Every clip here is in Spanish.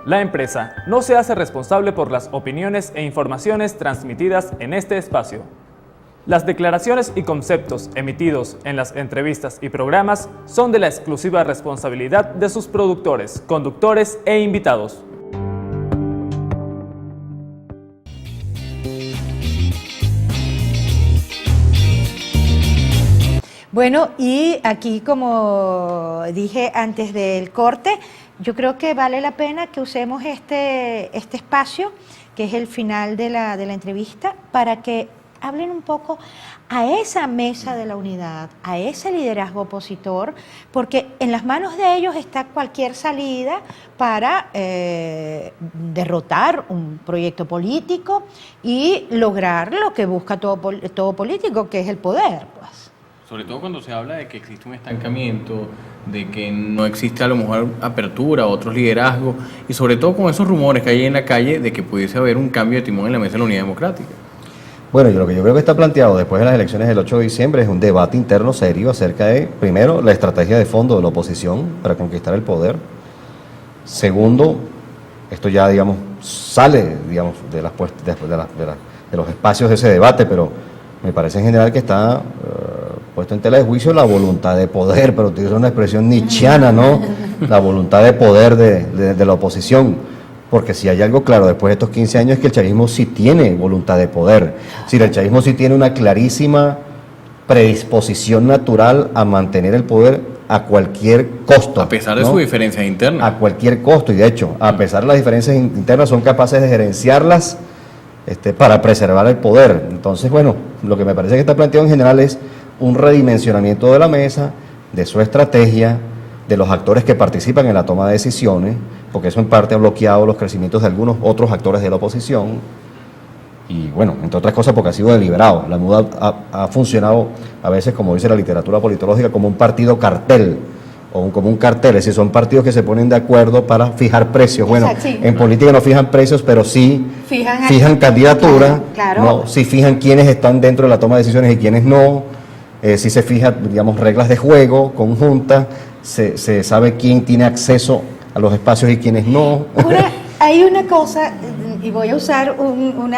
La empresa no se hace responsable por las opiniones e informaciones transmitidas en este espacio. Las declaraciones y conceptos emitidos en las entrevistas y programas son de la exclusiva responsabilidad de sus productores, conductores e invitados. Bueno, y aquí, como dije antes del corte, yo creo que vale la pena que usemos este espacio, que es el final de la entrevista, para que hablen un poco a esa mesa de la unidad, a ese liderazgo opositor, porque en las manos de ellos está cualquier salida para derrotar un proyecto político y lograr lo que busca todo político, que es el poder, pues. Sobre todo cuando se habla de que existe un estancamiento, de que no existe a lo mejor apertura a otros liderazgos, y sobre todo con esos rumores que hay en la calle de que pudiese haber un cambio de timón en la mesa de la Unidad Democrática. Bueno, lo que yo creo que está planteado después de las elecciones del 8 de diciembre es un debate interno serio acerca de, primero, la estrategia de fondo de la oposición para conquistar el poder. Segundo, esto ya, digamos, sale, digamos, de los espacios de ese debate, pero me parece en general que está puesto en tela de juicio la voluntad de poder, pero utilizo una expresión nietzscheana, ¿no? La voluntad de poder de la oposición, porque si hay algo claro después de estos 15 años es que el chavismo sí tiene voluntad de poder, si el chavismo sí tiene una clarísima predisposición natural a mantener el poder a cualquier costo. A pesar de, ¿no?, sus diferencias internas. A cualquier costo, y de hecho, a pesar de las diferencias internas, son capaces de gerenciarlas para preservar el poder. Entonces, bueno, lo que me parece que está planteado en general es un redimensionamiento de la mesa, de su estrategia, de los actores que participan en la toma de decisiones, porque eso en parte ha bloqueado los crecimientos de algunos otros actores de la oposición, y bueno, entre otras cosas porque ha sido deliberado. La MUD ha funcionado a veces, como dice la literatura politológica, como un partido cartel, como un cartel, es decir, son partidos que se ponen de acuerdo para fijar precios. Bueno, exacto, sí. En política no fijan precios, pero sí fijan candidaturas, claro. ¿No? Sí fijan quiénes están dentro de la toma de decisiones y quiénes no. Sí se fijan, digamos, reglas de juego conjuntas, se sabe quién tiene acceso a los espacios y quiénes no. Hay una cosa, y voy a usar un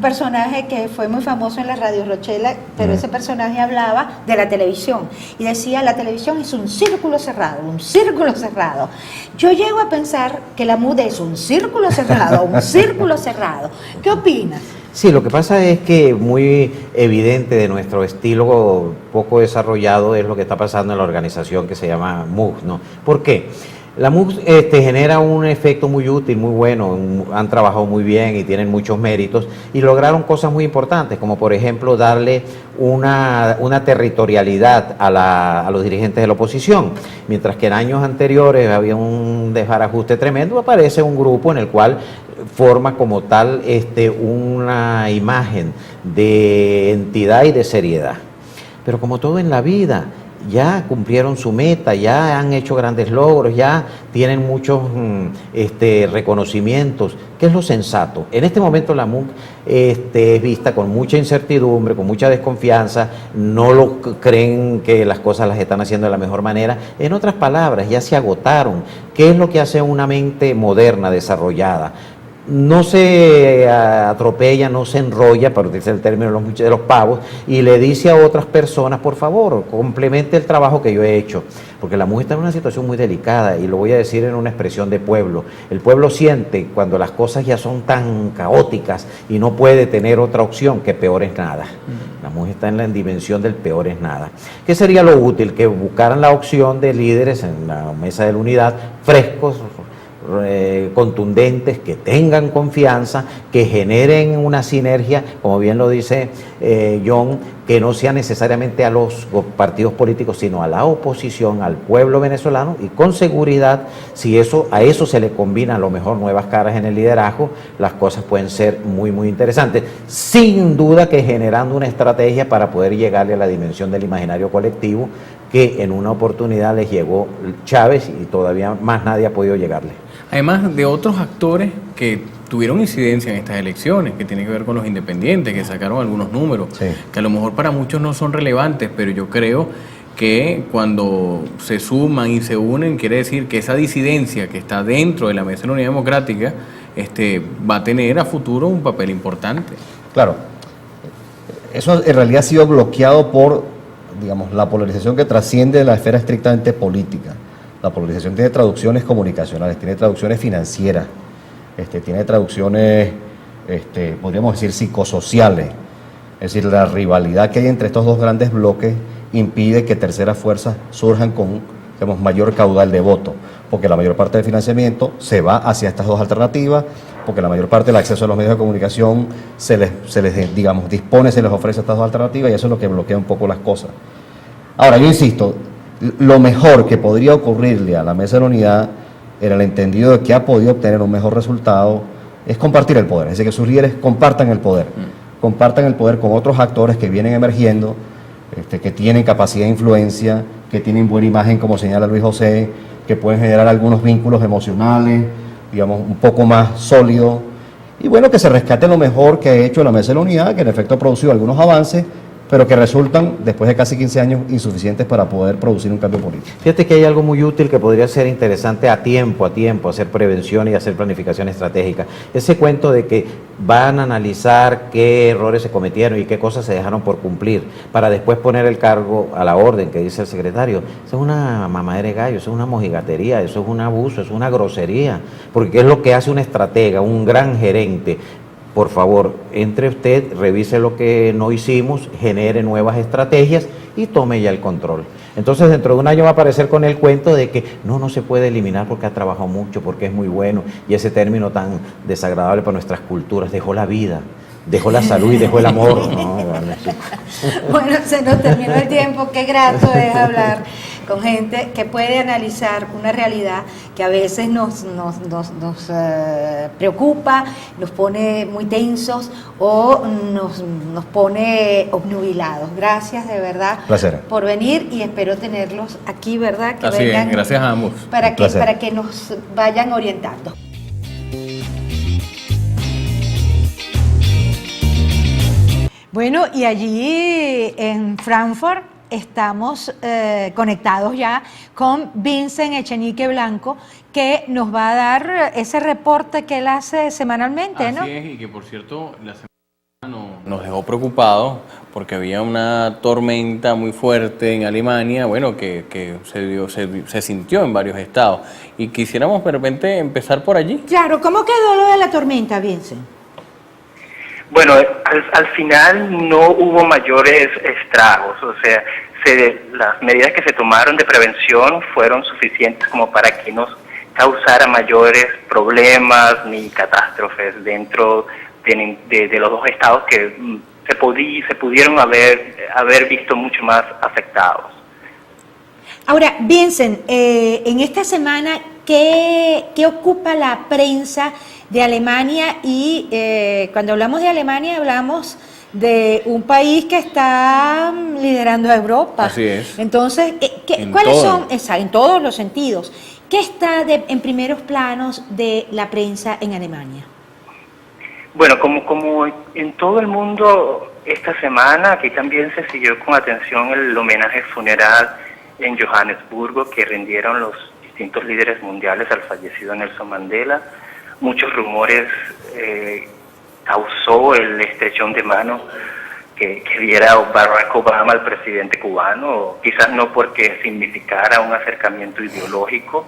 personaje que fue muy famoso en la Radio Rochela, pero ese personaje hablaba de la televisión y decía: la televisión es un círculo cerrado, un círculo cerrado. Yo llego a pensar que la MUD es un círculo cerrado, un círculo cerrado. ¿Qué opinas? Sí, lo que pasa es que muy evidente de nuestro estilo poco desarrollado es lo que está pasando en la organización que se llama MUG, ¿no? ¿Por qué? La MUG genera un efecto muy útil, muy bueno, han trabajado muy bien y tienen muchos méritos y lograron cosas muy importantes, como por ejemplo darle una territorialidad a los dirigentes de la oposición. Mientras que en años anteriores había un desbarajuste tremendo, aparece un grupo en el cual forma como tal una imagen de entidad y de seriedad. Pero como todo en la vida, ya cumplieron su meta, ya han hecho grandes logros, ya tienen muchos reconocimientos. ¿Qué es lo sensato? En este momento la MUC es vista con mucha incertidumbre, con mucha desconfianza, no creen que las cosas las están haciendo de la mejor manera. En otras palabras, ya se agotaron. ¿Qué es lo que hace una mente moderna, desarrollada? No se atropella, no se enrolla, para utilizar el término de los pavos, y le dice a otras personas: por favor, complemente el trabajo que yo he hecho, porque la mujer está en una situación muy delicada, y lo voy a decir en una expresión de pueblo. El pueblo siente cuando las cosas ya son tan caóticas y no puede tener otra opción que peor es nada. La mujer está en la dimensión del peor es nada. ¿Qué sería lo útil? Que buscaran la opción de líderes en la mesa de la unidad, frescos, contundentes, que tengan confianza, que generen una sinergia, como bien lo dice John, que no sea necesariamente a los partidos políticos, sino a la oposición, al pueblo venezolano, y con seguridad, si a eso se le combina a lo mejor nuevas caras en el liderazgo, las cosas pueden ser muy, muy interesantes, sin duda que generando una estrategia para poder llegarle a la dimensión del imaginario colectivo, que en una oportunidad les llegó Chávez y todavía más nadie ha podido llegarle. Además de otros actores que tuvieron incidencia en estas elecciones, que tiene que ver con los independientes, que sacaron algunos números, sí, que a lo mejor para muchos no son relevantes, pero yo creo que cuando se suman y se unen, quiere decir que esa disidencia que está dentro de la Mesa de la Unidad Democrática va a tener a futuro un papel importante. Claro, eso en realidad ha sido bloqueado por, digamos, la polarización que trasciende la esfera estrictamente política. La polarización tiene traducciones comunicacionales, tiene traducciones financieras, tiene traducciones, podríamos decir, psicosociales. Es decir, la rivalidad que hay entre estos dos grandes bloques impide que terceras fuerzas surjan con, digamos, mayor caudal de voto, porque la mayor parte del financiamiento se va hacia estas dos alternativas, porque la mayor parte del acceso a los medios de comunicación se les digamos, dispone, se les ofrece estas dos alternativas, y eso es lo que bloquea un poco las cosas. Ahora, yo insisto, lo mejor que podría ocurrirle a la Mesa de la Unidad, en el entendido de que ha podido obtener un mejor resultado, es compartir el poder, es decir, que sus líderes compartan el poder con otros actores que vienen emergiendo, que tienen capacidad de influencia, que tienen buena imagen, como señala Luis José, que pueden generar algunos vínculos emocionales, digamos, un poco más sólidos, y bueno, que se rescate lo mejor que ha hecho la Mesa de la Unidad, que en efecto ha producido algunos avances, pero que resultan, después de casi 15 años, insuficientes para poder producir un cambio político. Fíjate que hay algo muy útil que podría ser interesante a tiempo, hacer prevención y hacer planificación estratégica. Ese cuento de que van a analizar qué errores se cometieron y qué cosas se dejaron por cumplir, para después poner el cargo a la orden, que dice el secretario. Eso es una mamadera de gallo, eso es una mojigatería, eso es un abuso, eso es una grosería, porque es lo que hace un estratega, un gran gerente. Por favor, entre usted, revise lo que no hicimos, genere nuevas estrategias y tome ya el control. Entonces, dentro de un año va a aparecer con el cuento de que no se puede eliminar porque ha trabajado mucho, porque es muy bueno, y ese término tan desagradable para nuestras culturas, dejó la vida, dejó la salud y dejó el amor. No, vale. Bueno, se nos terminó el tiempo. Qué grato es hablar con gente que puede analizar una realidad que a veces nos preocupa, nos pone muy tensos o nos pone obnubilados. Gracias de verdad por venir, y espero tenerlos aquí, ¿verdad? Que así vengan, es, gracias a ambos. Para que nos vayan orientando. Bueno, y allí en Frankfurt estamos conectados ya con Vincent Echenique Blanco, que nos va a dar ese reporte que él hace semanalmente, ¿no? Así es, y que por cierto la semana nos dejó preocupados porque había una tormenta muy fuerte en Alemania, bueno, que se sintió en varios estados. Y quisiéramos de repente empezar por allí. Claro, ¿cómo quedó lo de la tormenta, Vincent? Bueno, al final no hubo mayores estragos, o sea, las medidas que se tomaron de prevención fueron suficientes como para que no causara mayores problemas ni catástrofes dentro de los dos estados que se pudieron haber visto mucho más afectados. Ahora, Vincent, en esta semana, ¿qué ocupa la prensa de Alemania? Y cuando hablamos de Alemania hablamos de un país que está liderando a Europa. Así es. Entonces, ¿cuáles son, en todos los sentidos, qué está en primeros planos de la prensa en Alemania? Bueno, como en todo el mundo, esta semana aquí también se siguió con atención el homenaje funeral en Johannesburgo que rindieron los distintos líderes mundiales al fallecido Nelson Mandela. Muchos rumores causó el estrechón de mano que diera Barack Obama al presidente cubano, quizás no porque significara un acercamiento ideológico,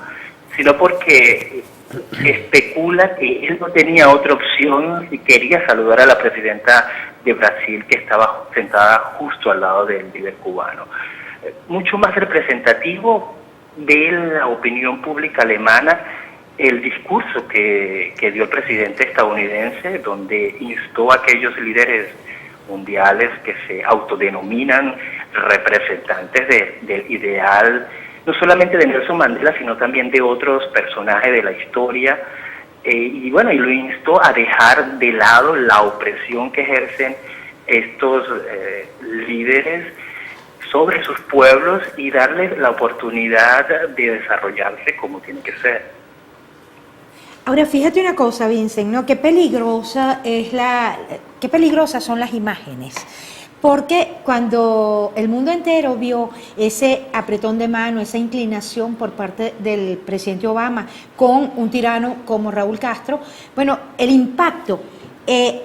sino porque se especula que él no tenía otra opción si quería saludar a la presidenta de Brasil, que estaba sentada justo al lado del líder cubano. Mucho más representativo de la opinión pública alemana el discurso que dio el presidente estadounidense, donde instó a aquellos líderes mundiales que se autodenominan representantes del ideal, no solamente de Nelson Mandela, sino también de otros personajes de la historia, y bueno, y lo instó a dejar de lado la opresión que ejercen estos líderes sobre sus pueblos y darles la oportunidad de desarrollarse como tiene que ser. Ahora, fíjate una cosa, Vincent, ¿no? Qué peligrosas son las imágenes. porque cuando el mundo entero vio ese apretón de mano, esa inclinación por parte del presidente Obama con un tirano como Raúl Castro, bueno, el impacto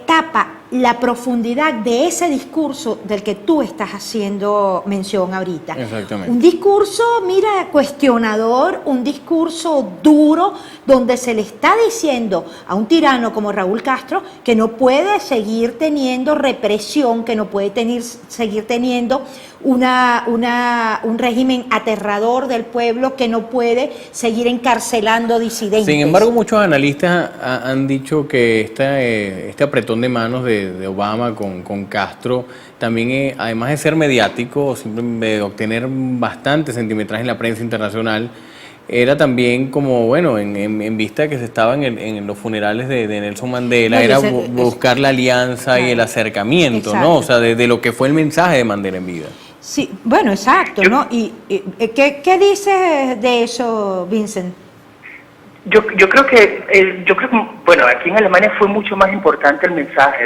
tapa la profundidad de ese discurso del que tú estás haciendo mención ahorita. Exactamente. Un discurso, mira, cuestionador, un discurso duro, donde se le está diciendo a un tirano como Raúl Castro que no puede seguir teniendo represión, que no puede seguir teniendo un régimen aterrador del pueblo, que no puede seguir encarcelando disidentes. Sin embargo, muchos analistas han dicho que este apretón de manos de Obama con Castro, también además de ser mediático, de obtener bastante centimetraje en la prensa internacional, era también como, bueno, en vista de que se estaban en los funerales de Nelson Mandela, No, era buscar la alianza, claro, y el acercamiento, exacto, ¿no? O sea, de lo que fue el mensaje de Mandela en vida. Sí, bueno, exacto, ¿no? ¿Qué dices de eso, Vincent? Yo creo que, bueno, aquí en Alemania fue mucho más importante el mensaje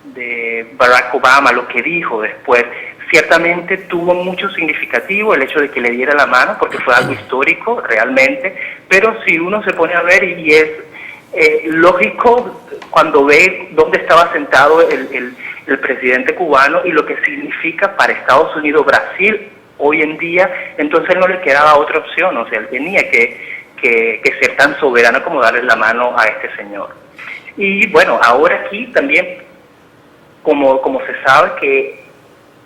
de Barack Obama, lo que dijo después. Ciertamente tuvo mucho significativo el hecho de que le diera la mano, porque fue algo histórico realmente, pero si uno se pone a ver, y es lógico cuando ve dónde estaba sentado el presidente cubano y lo que significa para Estados Unidos, Brasil, hoy en día, entonces no le quedaba otra opción, o sea, él tenía que ser tan soberano como darle la mano a este señor. Y bueno, ahora aquí también, como se sabe que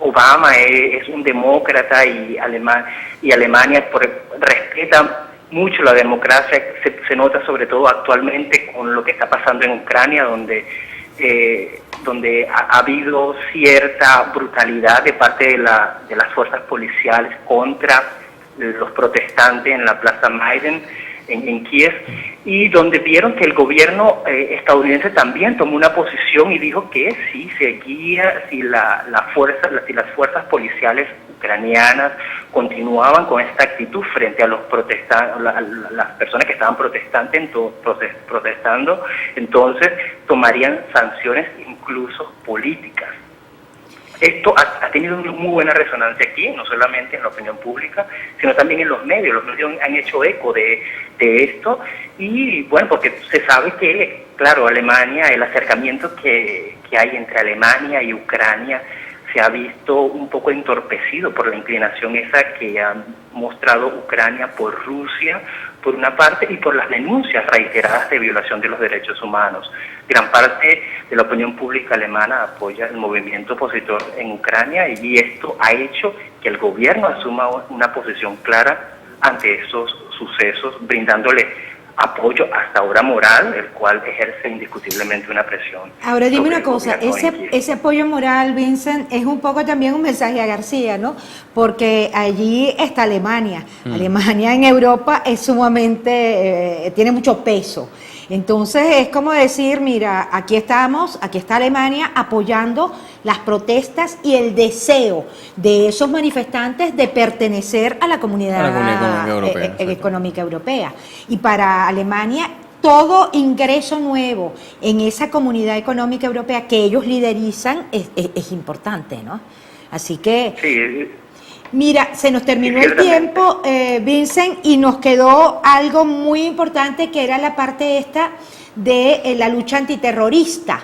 Obama es un demócrata y Alemania respeta mucho la democracia, se nota sobre todo actualmente con lo que está pasando en Ucrania, donde ha habido cierta brutalidad de parte de las fuerzas policiales contra los protestantes en la Plaza Maidan en Kiev, y donde vieron que el gobierno estadounidense también tomó una posición y dijo que si las fuerzas policiales ucranianas continuaban con esta actitud frente a los las personas que estaban protestando, entonces tomarían sanciones incluso políticas. Esto ha tenido una muy buena resonancia aquí, no solamente en la opinión pública, sino también en los medios. Los medios han hecho eco de esto, y bueno, porque se sabe que, claro, Alemania, el acercamiento que hay entre Alemania y Ucrania se ha visto un poco entorpecido por la inclinación esa que ha mostrado Ucrania por Rusia, por una parte, y por las denuncias reiteradas de violación de los derechos humanos. Gran parte de la opinión pública alemana apoya el movimiento opositor en Ucrania, y esto ha hecho que el gobierno asuma una posición clara ante estos sucesos, brindándole apoyo hasta ahora moral, el cual ejerce indiscutiblemente una presión. Ahora dime una cosa, ese apoyo moral, Vincent, es un poco también un mensaje a García, ¿no? Porque allí está Alemania. Alemania en Europa es sumamente, tiene mucho peso. Entonces es como decir, mira, aquí está Alemania apoyando las protestas y el deseo de esos manifestantes de pertenecer a la comunidad económica europea. Y para Alemania, todo ingreso nuevo en esa comunidad económica europea que ellos liderizan es importante, ¿no? Así que... Sí. Mira, se nos terminó el tiempo, Vincent, y nos quedó algo muy importante, que era la parte esta de la lucha antiterrorista,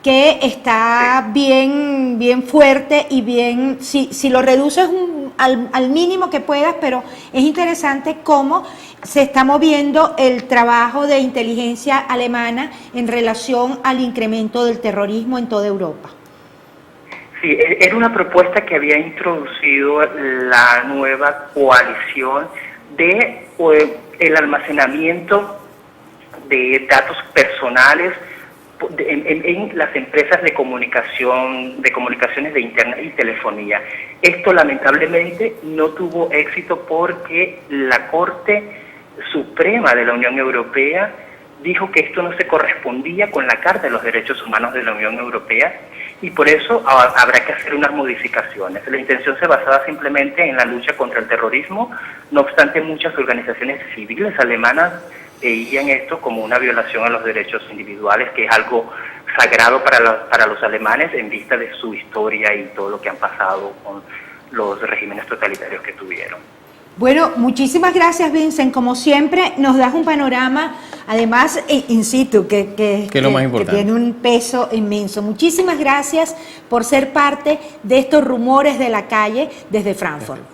que está bien fuerte y bien, si lo reduces al mínimo que puedas, pero es interesante cómo se está moviendo el trabajo de inteligencia alemana en relación al incremento del terrorismo en toda Europa. Sí, era una propuesta que había introducido la nueva coalición de el almacenamiento de datos personales en las empresas de comunicaciones de internet y telefonía. Esto lamentablemente no tuvo éxito porque la Corte Suprema de la Unión Europea dijo que esto no se correspondía con la Carta de los Derechos Humanos de la Unión Europea, y por eso habrá que hacer unas modificaciones. La intención se basaba simplemente en la lucha contra el terrorismo. No obstante, muchas organizaciones civiles alemanas veían esto como una violación a los derechos individuales, que es algo sagrado para los alemanes en vista de su historia y todo lo que han pasado con los regímenes totalitarios que tuvieron. Bueno, muchísimas gracias, Vincent. Como siempre, nos das un panorama, además, in situ, que es lo más importante, que tiene un peso inmenso. Muchísimas gracias por ser parte de estos rumores de la calle desde Frankfurt.